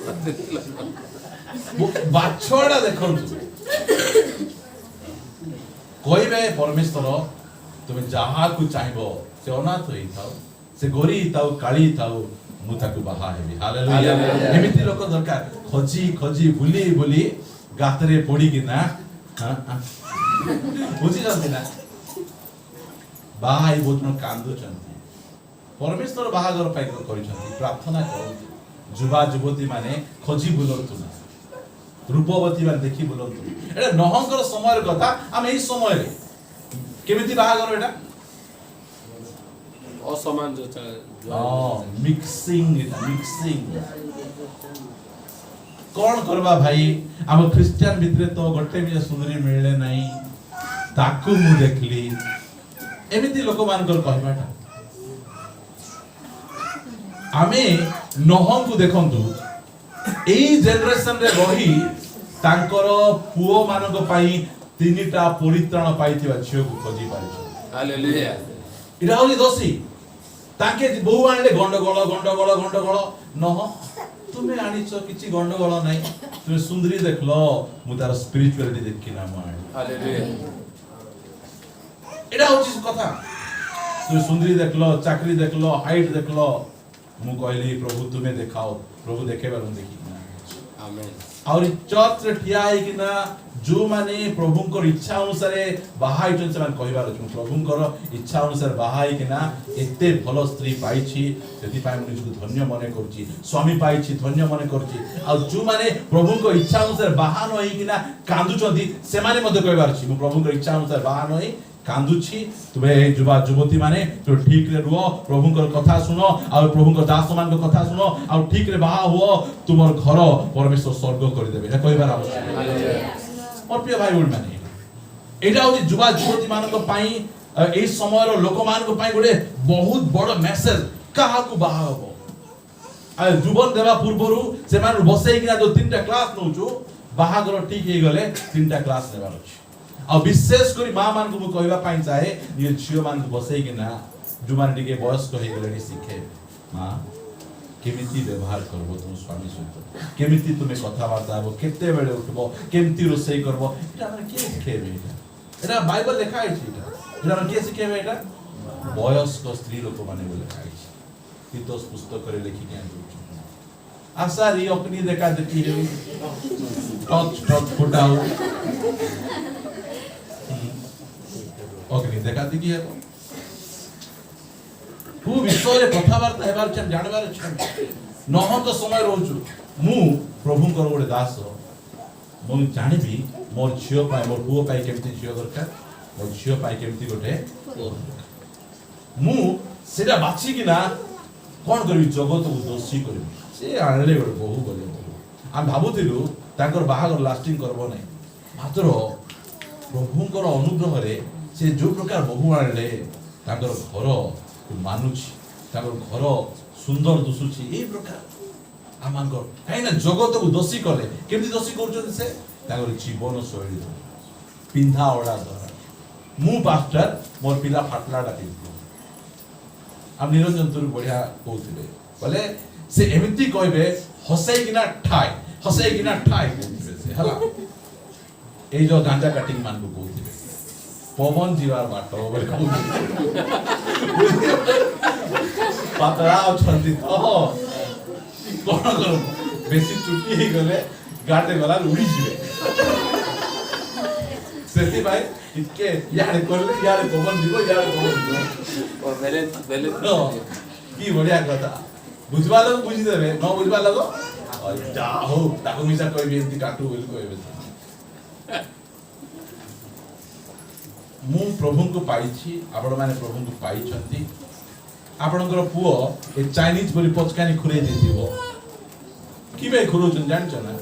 बाछड़ा देखंतु कहबे परमेश्वर तुम जहां को चाहिबो से अनाथ होई थाओ से गोरी थाओ काली थाओ मु ताकू बाहा हेबी हालेलुया एमिति लोक दरकार खोजी खोजी बुली बुली गातरे पड़ी कि ना बुझी जंती ना बाहा ही बहुत कांदु चंती परमेश्वर बाहागर पाई करिसंती प्रार्थना करंती जुवा जुवती माने खोजी बुलंतु ना रूपवती माने देखि बुलंतु एटा नहंकर समय कथा हम एही समय रे केमिति बाहागर एटा असमान जो मिक्सिंग कौन करबा भाई हम क्रिश्चियन भितरे तो गोटे भी सुंदरी मिलले नहीं ताकू मु देखली एमिति लोक मानकर कहबाटा आमे नहं को देखंतु एई जनरेशन रे रही तांकर पुओ मानक पाई तीनटा परित्राण पाइथिबा छियो को खोजी पारिछ हालेलुया इरा होली दोषी ताके बहु आनले गंडगोल नह तुमे आनिचो किछि गंडगोल नै तुमे सुंदरी देखलो मु तार स्पिरिचुअलिटी देखिना माय हालेलुया इरा होची कथा तुमे सुंदरी देखलो चाकरी देखलो हाइट देखलो मु कहली प्रभु तुमे देखाओ प्रभु देखेबा न देखिना आमेन और चर्च रे ठिया है कि ना जो माने प्रभुंकर इच्छा अनुसार बाहाई से मान कहबार अछि प्रभुंकर इच्छा अनुसार बाहाई कि ना एते भलो स्त्री पाइछि सेति पाइ मु निजको धन्य मने करछि स्वामी पाइछि धन्य मने करछि आ जो माने प्रभुंकर इच्छा अनुसार बाहा न होई कि ना कांदु चंदी से माने मते कहबार अछि मु प्रभुंकर इच्छा अनुसार बाहा न होई कांदुछि तुमे जुवा जुवती माने तो ठीक रे रुओ प्रभुंकर कथा सुनो और प्रभुंकर दास मान को कथा सुनो और ठीक रे बाहा हुओ तुमर घर परमेश्वर स्वर्ग कर देबे ए कहबार आवश्यक हालेलुया और प्रिय भाई बोल माने एटा होची जुवा जुवती मान को पाई ए समय रो लोक मान को पाई गोटे बहुत बड़ मेसेज काहा को बाहा हबो आ जुबन देवा पूर्वरु से मान बसई किना जो तीनटा क्लास नउचु बाहागर ठीक हे गले तीनटा क्लास नेबार अछि आ विशेष करी मां मान को कहबा पाई चाहे ये झियो मान को बसई किना जो मान टिके वयस्क हे गले शिखे मां केमिति व्यवहार करबो तुम स्वामी सहित केमिति तुमे कथा वार्ता हबो केते बेले उठबो केमिति रोसई करबो एटा हम के सिखेबे एटा बाइबल लेखा है एटा हम के सिखेबे एटा वयस्क स्त्री लोक माने बोले लिखा है तीतोस पुस्तक रे लिखि के आनु आशा री अपनी देखा देखी है टच फुटाओ अग्नि देखा देखी है तू विषय कथबार्ता हेबार छन जानबार छन नह तो समय रहउछु मु प्रभु कर गोटे दास मु जानिबी मोर झियो पाए मोर पुओ पाए केमती झियो दरकार मोर झियो पाए केमती गोटे मु सेटा बाछि कि ना कोन करबी जगत को दोषी करबी से आनले गोटे बहु गले हम भाबुतिलु ताकर बाहागर लास्टिंग करबो नै मात्र प्रभुकर अनुग्रह रे से जो प्रकार बहु आनले ताकर घर मानुची ताकर घर सुंदर दुसुची ए प्रकार आमांकर काई ना जगत को दोषी करले केमती दोषी करछन से ताकर जीवन शैली पिंधा ओडा द्वारा मु पास्टर मोर पिला फाटला डाकी हम निरंजन तुर बढ़िया कहउथिले बोले से एमिति कहबे हसई किना ठाई कहउथिले से हला ए जो गांजा कटिंग मान को कहउथिले पवन जीवार बाट बोले कहउथिले पातला अछंती तो कोन करू बेसी चुटी हे गले गाटे गला उड़ी जिवे सेती भाई इतके यार करले यार पवन जीव और वेले नो की बढ़िया कथा बुझवा लोग बुझी देबे न बुझवा लोग जा हो ताको मिसा कहबे एंती काटू बोल कहबे मु प्रभु को पाइछि आपण माने प्रभु को पाइछंती आपणकर पुओ ए चाइनीज बोली पचकानी खुरे देथिबो कि बे खुरोचन जान छ ना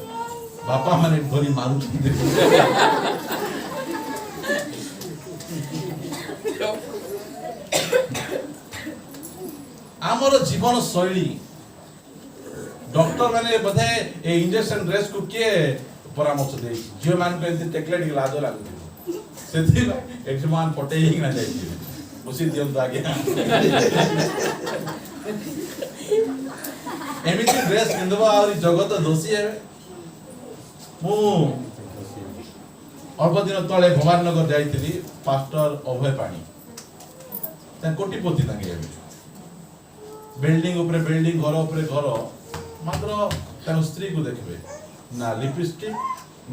बापा माने भरी मारू छ हमर जीवन शैली डॉक्टर माने बधे ए इंजेक्शन ड्रेस को के परामर्श दे जे मान के टेकलेट लाजो लागु सेथि एक्समान पटे ही ना जाई उसी दियम तो आगे एमिति ड्रेस पिंदबा और जगत दोषी है मु अल्प दिन तले भवानी नगर जाईतिली पास्टर अभय पानी ता कोटिपति तांगे बिल्डिंग ऊपर बिल्डिंग घर ऊपर घर मात्र ता स्त्री को देखबे ना लिपस्टिक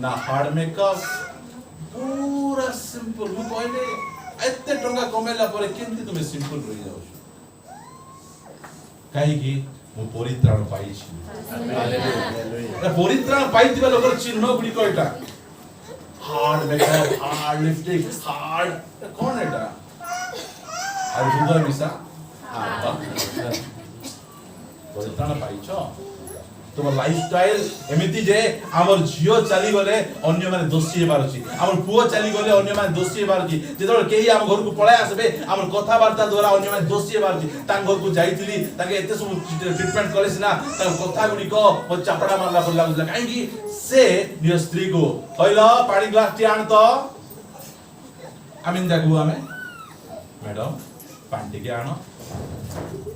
ना हार्ड मेकअप पूरा सिंपल मु कहले एते टंका कमेला परे केमती तुमे सिंपल रहि जाउ काहे कि मु परित्राण पाइछि हालेलुया परित्राण पाइतिबा लोकर चिन्ह गुडी कयटा hard makeup hard lipstick hard कोन एटा आर हृदय मिसा परित्राण पाइछ तुम लाइफस्टाइल एमिति जे हमर झियो चली गले अन्य माने दोषी हेबार अछि हमर पुओ चली गले अन्य माने दोषी हेबार अछि जेतोल केही हम घर को पळाय आसबे हमर कथा वार्ता द्वारा अन्य माने दोषी हेबार अछि तांग घर को जाईतिली ताके एते सब ट्रीटमेंट करेस ना तांग कथा गुडी को म चापड़ा मारला पडला बुझला काहे कि से निय स्त्री को हइलो पानी ग्लास टी आन तो आमिन जागु आमे मैडम पानी के आनो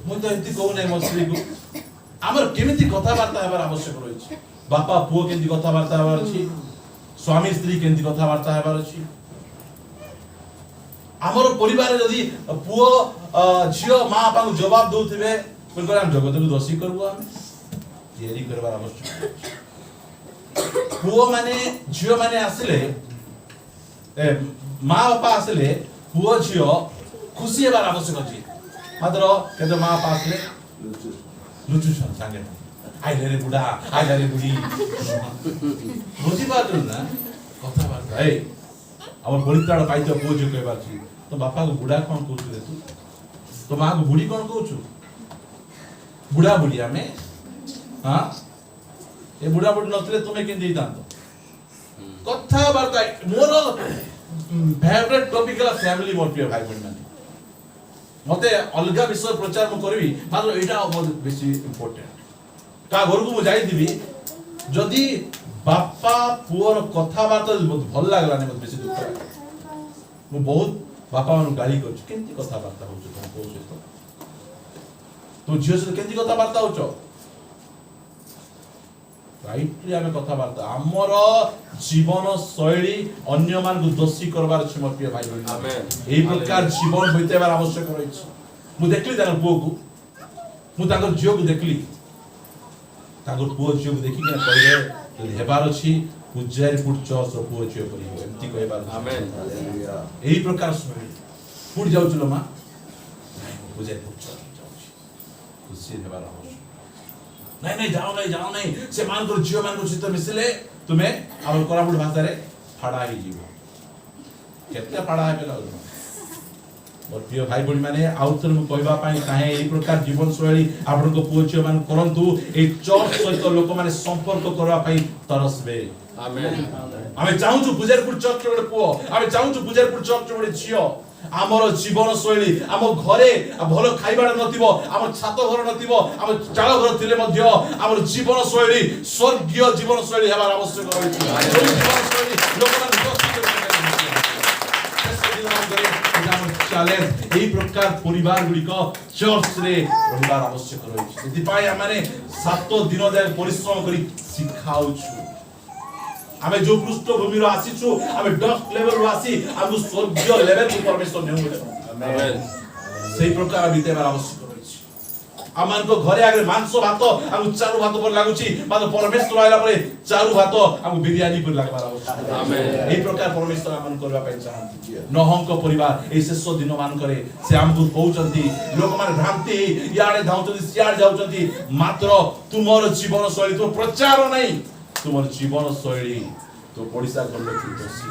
मु तो एति कहू नै म स्त्री को आमर केमिति कथा वार्ता हेबार आवश्यक रहिछि बापा पुओ केमिति कथा वार्ता हेबार अछि स्वामी स्त्री केमिति कथा वार्ता हेबार अछि आमर परिवार यदि पुओ झियो मां बापा को जवाब दउथिबे कोन हम जगत को दोषी करबो हम तयारी करबार आवश्यक पुओ माने झियो माने आसले ए मां बापा आसले पुओ झियो खुशी हेबार आवश्यक अछि मात्र केतो मां बापा आसले लुचु संगे आइले रे बुढा आइले रे बुढी बुझी पातु ना कथा बार्ता ए हमर परित्राण पाइतो पुओ जो कहबा छी तो बापा को बुढा कोन कहू रे तू तो मां को बुढी कोन कहू छु बुढा बुढी हमें हां ए बुढा बुढी नथले तुमे केन देई दांतो कथा बार्ता मोर फेवरेट टॉपिक है फैमिली मोर प्रिय भाई बहन माने मते अलगा विषय प्रचार म करबी मात्र एटा बहुत बेसी इंपोर्टेंट का घर को जाई दिबी जदि बापा पुअर कथाबार्ता भल लागला नहीं मत बेसी दुख लागे मु बहुत बापा मन गाली कर केंती कथाबार्ता हो तुम को सहित तू झियो से केंती कथाबार्ता हो राइटली आमे कथाबार्ता हमर जीवन शैली अन्य मान को दोषी करबार छै मोर प्रिय भाई बहन आमेन एई प्रकार जीवन होइतेबार आवश्यक रहिछ मु देखली तार पुओ को मु ताकर झियो को देखली ताकर पुओ झियो को देखि के कहले हेबार अछि पूजारीपुर चर्च रो पुओ झियो करी एमती कहबार आमेन एई प्रकार शैली पुर जाउछलो मा पूजारीपुर चर्च जाउछि खुशी हेबार आवश्यक नहीं जाओ नहीं से मान को झियो मान को सहित मिसिले तुम्हें हमर कोरापुट भाषा रे फाड़ा ही जीवो केते फाड़ा हेबे लागलो मोर प्रिय भाई बहन माने आउतर मु कहबा पई काहे एई प्रकार जीवन शैली आपन को पुओ झियो मान करंतु ए चर्च सहित लोक माने संपर्क करबा पई तरसबे आमेन आमे चाहूछु पूजारीपुर चर्च रे पुओ आमे चाहूछु पूजारीपुर चर्च रे झियो आमर जीवन शैली आम घरे भल खाइबार नथिबो आम छात घर नथिबो आम चाळ घर थिले मध्य आमर जीवन शैली स्वर्गीय जीवन शैली हेबार आवश्यक रहिछि जीवन शैली लोकमान चैलेंज एई प्रकार परिवार गुडी को चर्च रे रहिबार आवश्यक रहिछि एति पाई आमाने 7 दिन जाय परिश्रम करी सिखाउछु आमे जो पृष्ठभूमि रो आसीछु आमे डस्ट लेवल रो आसी आगु स्वर्गीय लेवल को परमेश्वर नेउ आमेन सेही प्रकार बितेबार आवश्यक रहिछि आमान को घरे आगे मांस भात आगु चारु भात पर लागुछि माने परमेश्वर आइला परे चारु भात आगु बिरयानी पर लागबार आवश्यक आमेन एही प्रकार परमेश्वर आमान करबा पय चाहନ୍ତି नहंक परिवार ए शेष दिन मान करे से हमकु कहउचंती लोक मान भ्रांति याडे धाउचंती सियाड जाउचंती मात्र तुमर जीवन शैली तो प्रचार नहीं तुमर जीवन शैली तो पड़िसा घर लोक दोषी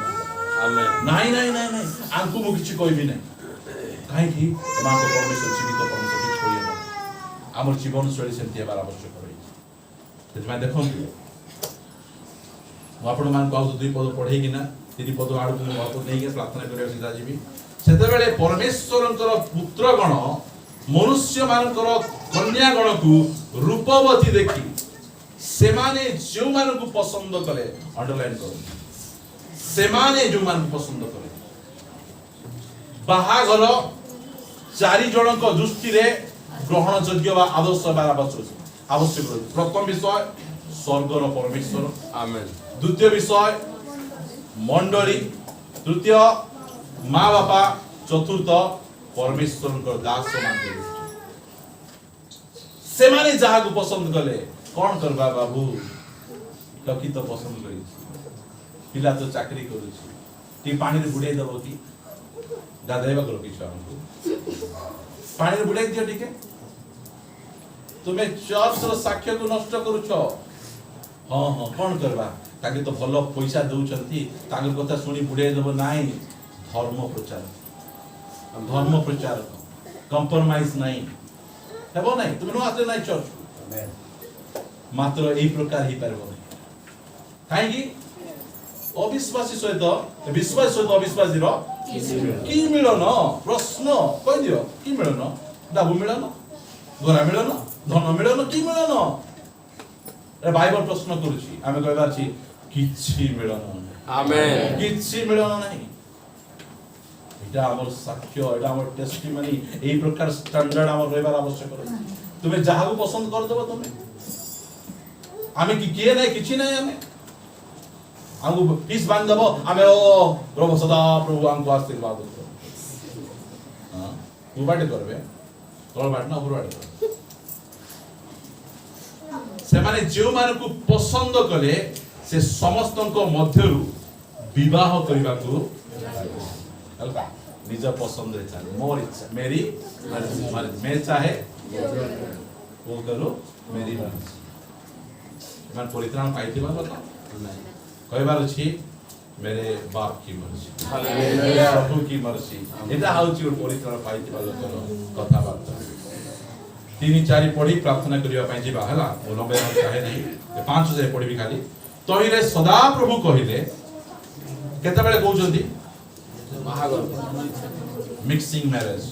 आमेन नहीं आंकु मु किछि कहबी नहीं काहे कि मान को परमेश्वर जीवित परमेश्वर किछि कहबो हमर जीवन शैली सेंति हेबार आवश्यक रही तेज मैं देखो मु आपण मान कहू दुई पद पढै कि ना तीन पद आडू मु आपन नै के प्रार्थना करिया सीधा जीवी सेते बेले परमेश्वरंकर पुत्रगण मनुष्य मानकर कन्या गण को रूपवती देखि सेमाने जो मान को पसंद करे अंडरलाइन करो सेमाने जो मान को पसंद करे बाहागर चारि जन को दृष्टि रे ग्रहण योग्य बा आदर्श बा आवश्यक प्रथम विषय स्वर्गर परमेश्वर आमेन द्वितीय विषय मंडली तृतीय माँ बापा चतुर्थ परमेश्वर दास मान से माने जहा को पसंद कले कौन करबा बाबू लकी तो पसंद करी पिला तो चाकरी करूची ती पानी रे बुडे दबो की गाधैबा करो किछ हमको पानी रे बुडे दियो ठीक है तुमे चर्च रो साक्ष्य को नष्ट करूछ हां कौन करबा ताके तो भलो पैसा दउचंती ताके कथा सुनी बुडे दबो नाही धर्म प्रचार कंप्रोमाइज नहीं हेबो नहीं तुम नो आते नहीं चर्च मात्र एई प्रकार ही परबो नहीं काहे कि अविश्वासी सहित विश्वास सहित अविश्वासी रो की मिलन प्रश्न कहि दियो की मिलन दाबु मिलन गोरा मिलन धन मिलन की मिलन ए बाइबल प्रश्न करूची आमे कहबार छी किछि मिलन आमेन किछि मिलन नहीं एटा हमर साक्ष्य एटा हमर टेस्टिमनी एई प्रकार स्टैंडर्ड हमर रहबार आवश्यक रही तुमे जाहाको पसंद कर देबो तुमे आमे की किए नहीं किछि नहीं हमको पीस बांध देबो आमे ओ प्रभु सदा प्रभु हमको आशीर्वाद दो हां उबाटे करबे तोल बाट ना उबाटे कर से माने जो मान को पसंद कले से समस्त को मध्यरु विवाह करबा को हल्का निज पसंद रे चाहे मोर इच्छा मेरी मर्जी मैं चाहे वो करो मेरी मर्जी मान परित्राण पाइते बा बता नहीं कहबार अछि मेरे बाप की मर्जी हालेलुया प्रभु की मर्जी एटा हाउची परित्राण पाइते बा लोकर कथा बात 3-4 पढ़ी प्रार्थना करिया पई जिबा हला ओ लंबे चाहे नहीं 5 से पढ़ी खाली तहिरे सदा प्रभु कहिले केते बेले कहउजंती मिक्सिंग मैरिज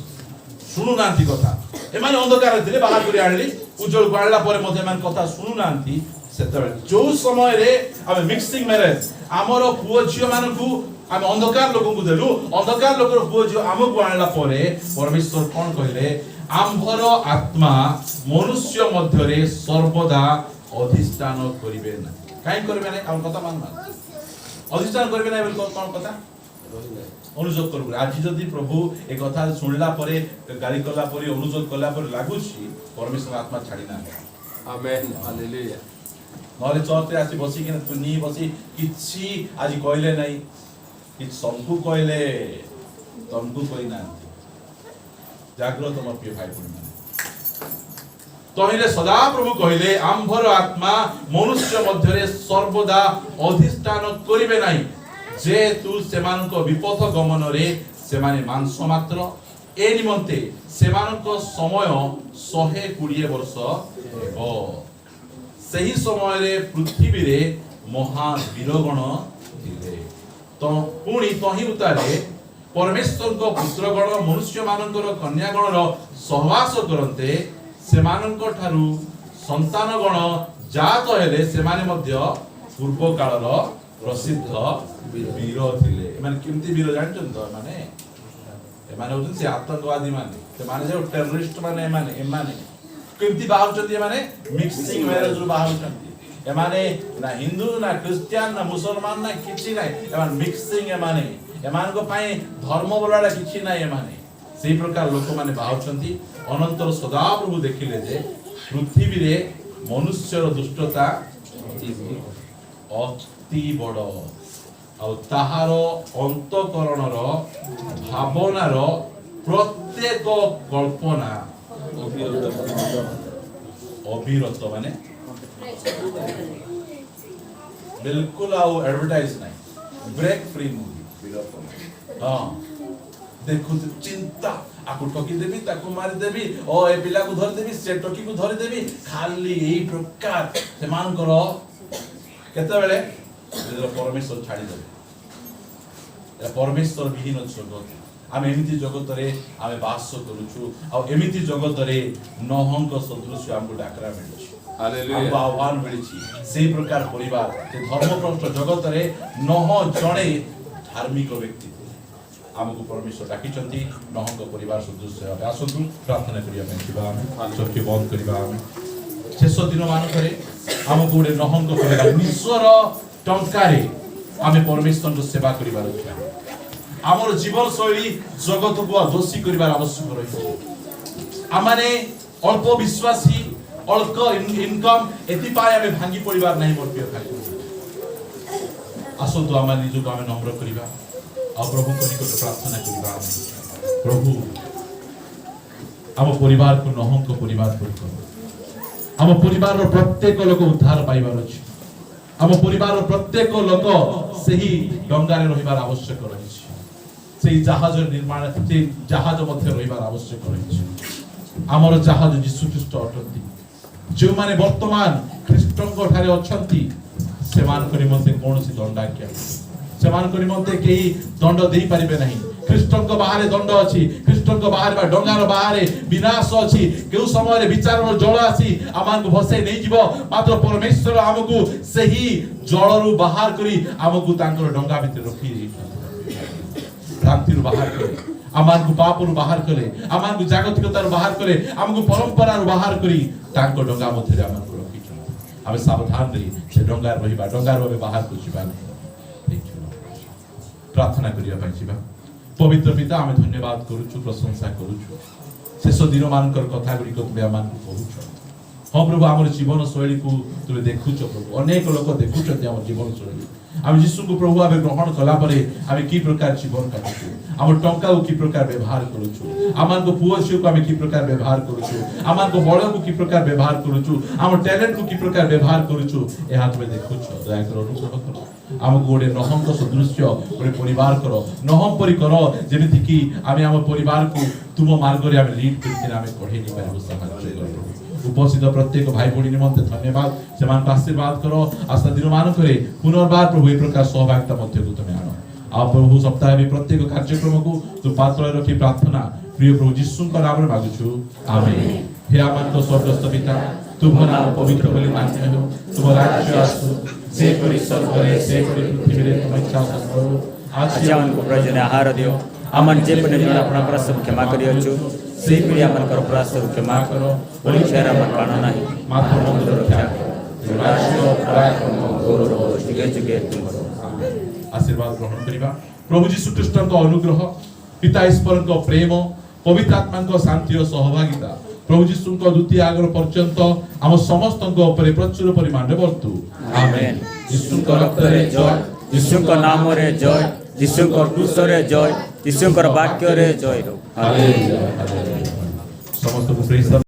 सुनु नांती कथा एमाने अंधकार थिले बाहर करी आनली उज्जवल को आनला परे मते मान कथा सुनु नांती सेतबे जो समय रे आमे मिक्सिंग मैरिज हमरो पुओ झियो मानकू आमे अंधकार लोकन को देलु अंधकार लोकर पुओ झियो हमकु आनला परे परमेश्वर कोन कहले आम्भर आत्मा मनुष्य मध्य रे सर्वदा अधिष्ठान करिवे ना काई करबे नै हम कथा मान अधिष्ठान करबे नै बोल कोन कथा अनुजोग करू आज जदि प्रभु ए कथा सुनला परे गाली कला परे अनुजोग कला परे लागुची परमेश्वर आत्मा छाडी ना आमेन हालेलुया नले चर्चे आसी बसी कि तुनी बसी किछि आज कहले नै कि सबको कहले तुमको कोई ना जागृत मत प्रिय भाई बहन तहिले सदा प्रभु कहले आम्भर आत्मा मनुष्य मध्य रे सर्वदा अधिष्ठान करिवे नाही जेतु सेमानको विपथ गमन रे सेमाने मांस मात्र ए निमंते सेमानको समय 120 वर्ष हेबो सही समय रे पृथ्वी रे महावीरगण थिले तो पुणी तही उतारे परमेश्वर को पुत्रगण मनुष्य मानकर कन्यागण रो सहवास करन्ते सेमाननको ठारू संतानगण जात हेले सेमाने मध्य पूर्व कालर प्रसिद्ध वीर थिले माने केमती वीर जानछन तो माने एमाने होतन से आतंकवादी माने से माने जो टेररिस्ट माने एमाने केमती बाहर चंदी माने मिक्सिंग मैरिज रो बाहर चंदी एमाने ना हिंदू ना क्रिश्चियन ना मुसलमान ना किछि नै एमान मिक्सिंग एमान को पाए धर्म बोलाडा किछि नै एमाने सेही प्रकार लोक माने बाहर चंदी अनंतर सदा प्रभु देखिले जे पृथ्वी रे मनुष्य रो दुष्टता अति बड़ आ ताहार अंतकरणर भावनार प्रत्येक कल्पना अविरत माने बिल्कुल आउ एडवर्टाइज नहीं ब्रेक फ्री मूवी हां देखो चिंता आकु ठकी देबी ताकु मारी देबी ओ ए पिला को धर देबी से टकी को धरि देबी खाली एई प्रकार से मान करो केते बेले परमेश्वर छाड़ी देबे परमेश्वर विहीन जगत आम एमिति जगत रे आमे वास करूछु आ एमिति जगत रे नहंक सदृश हमको डाकरा मिलछि हालेलुया हमको आह्वान मिलछि सेही प्रकार परिवार से धर्मभ्रष्ट जगत रे नह जणे धार्मिक व्यक्ति हमको परमेश्वर डाकिचंती नहंक परिवार सदृश भाबे आसंतु प्रार्थना करिया पे दिबा हम चोखी बंद करिबा हम शेष दिन मान करे हमको गोटे नहंक परिवार निश्वर टंकारे आमे परमेश्वर को सेवा करिबार अछि हमर जीवन शैली जगत को दोषी करिबार आवश्यक रही आमाने अल्प विश्वासी अल्प इनकम एति पाए आमे भांगी परिवार नहीं मोर प्रिय भाई आसंतु आमा निजु को आमे नम्र करिबा आ प्रभु को निकट प्रार्थना करिबा प्रभु हम परिवार को नहंक परिवार करो हम परिवार रो प्रत्येक लोक उद्धार पाइबार अछि हम परिवार प्रत्येक लोक सही डंगारे रहिबार आवश्यक रहिछि सही जहाज निर्माण से जहाज मध्य रहिबार आवश्यक रहिछि हमर जहाज यीशु ख्रीष्ट अटंती जो माने वर्तमान ख्रीष्टଙ୍କ ठारे अछंती सेमान करी मते कोनसी दंडाज्ञा सेमान करी मते केही दंड देई परिबे नाही ख्रीष्टଙ୍କ बाहरे दंड अछि ख्रीष्टଙ୍କ बाहरे बा डंगार बाहरे विनाश अछि केउ समय रे विचारर जळ आसी आमानकु भसे नै जीवो मात्र परमेश्वर हमकु सही जळरु बाहर करी हमकु तांकर डंगा भितर रखी भ्रांतिरु बाहर करे आमानकु पापरु बाहर करे आमानकु जागतिकतारु बाहर करे हमकु परंपरारु बाहर करी तांको डंगा मध्ये हमकु रखी आमे सावधान रही से डंगार रहिबा डंगार भाबे बाहर को जीवा प्रार्थना करिया पाइ जीवा पवित्र पिता आमे धन्यवाद करूछु प्रशंसा करूछु शेष दिन मानकर कथा गुडी को तुमे आमान को कहूछु हां प्रभु हमर जीवन शैली को तुमे देखुछो प्रभु अनेक लोक देखुछो हमर जीवन शैली आमे यीशु को प्रभु आमे ग्रहण कला परे आमे की प्रकार जीवन काटुछु हमर टंका को की प्रकार व्यवहार करूछु आमान को पुओसियो को आमे की प्रकार व्यवहार करूछु आमान को बळ को की प्रकार व्यवहार करूछु हमर टैलेंट को की प्रकार व्यवहार करूछु एहा तुमे देखुछो दया कर अनुग्रह करो हमको गोटे नहंक सदृश्य गोटे परिवार करो नहम परि करो जेमिति कि आमे हम परिवार को तुम मार्ग रे आमे लीड करके आमे कढे नि पारबो सहायता करो उपस्थित प्रत्येक भाई भौणी निमंते धन्यवाद सेमान आशीर्वाद करो आस्था दिन मान करे पुनर्बार प्रभु ए प्रकार सहभागिता मध्य को तुम आनो आ प्रभु सप्ताह में प्रत्येक कार्यक्रम को तू पात्र रखी प्रार्थना प्रिय प्रभु यीशुଙ୍କ नामରେ ମାଗୁଛୁ ଆମେନ୍। हे ଆମର ସ୍ୱର୍ଗସ୍ଥ ପିତା ତୁମ ନାମ ପବିତ୍ର ବୋଲି ମାନ୍ୟ ହେଉ, ତୁମ ରାଜ୍ୟ ଆସୁ, ସେପରି ସ୍ୱର୍ଗରେ ସେପରି ପୃଥିବୀରେ ତୁମ ଇଚ୍ଛା କର। ଆଜି ଆମକୁ ପ୍ରয়োଜନ ଆହାର ଦିଅ, ଆମର ଯେପରି ଜଣେ ଆପଣ ଅପରାଧ କ୍ଷମା କରିଅଛୁ ସେହିପରି ଆମଙ୍କର ଅପରାଧ କ୍ଷମା କର, ପରୀକ୍ଷାରେ ଆମର ପ୍ରାଣ ନାହିଁ, ମାତ୍ର ମଙ୍ଗଳ ରକ୍ଷା କର। ରାଷ୍ଟ୍ର ପରାକ୍ରମ ଗୌରବ ଯୁଗେ ଯୁଗେ ତୁମର। आशीर्वाद ग्रहण करिबा। प्रभु यीशु ख्रीष्टଙ୍କ अनुग्रह, पिता ईश्वरଙ୍କ प्रेम, पवित्र आत्माଙ୍କ शांति और सहभागिता प्रभु यीशुଙ୍କ द्वितीय आगमन पर्यंत आम समस्तଙ୍କ ଉପରେ प्रचुर परिमाणରେ ବର୍ତ୍ତୁ। आमेन। यीशुଙ୍କ ରକ୍ତରେ ଜୟ, यीशुଙ୍କ ନାମରେ ଜୟ, यीशुଙ୍କ କ୍ରୁଶରେ ଜୟ, यीशुଙ୍କ ବାକ୍ୟରେ ଜୟ ହେଉ। हालेलुया। समस्त प्रेज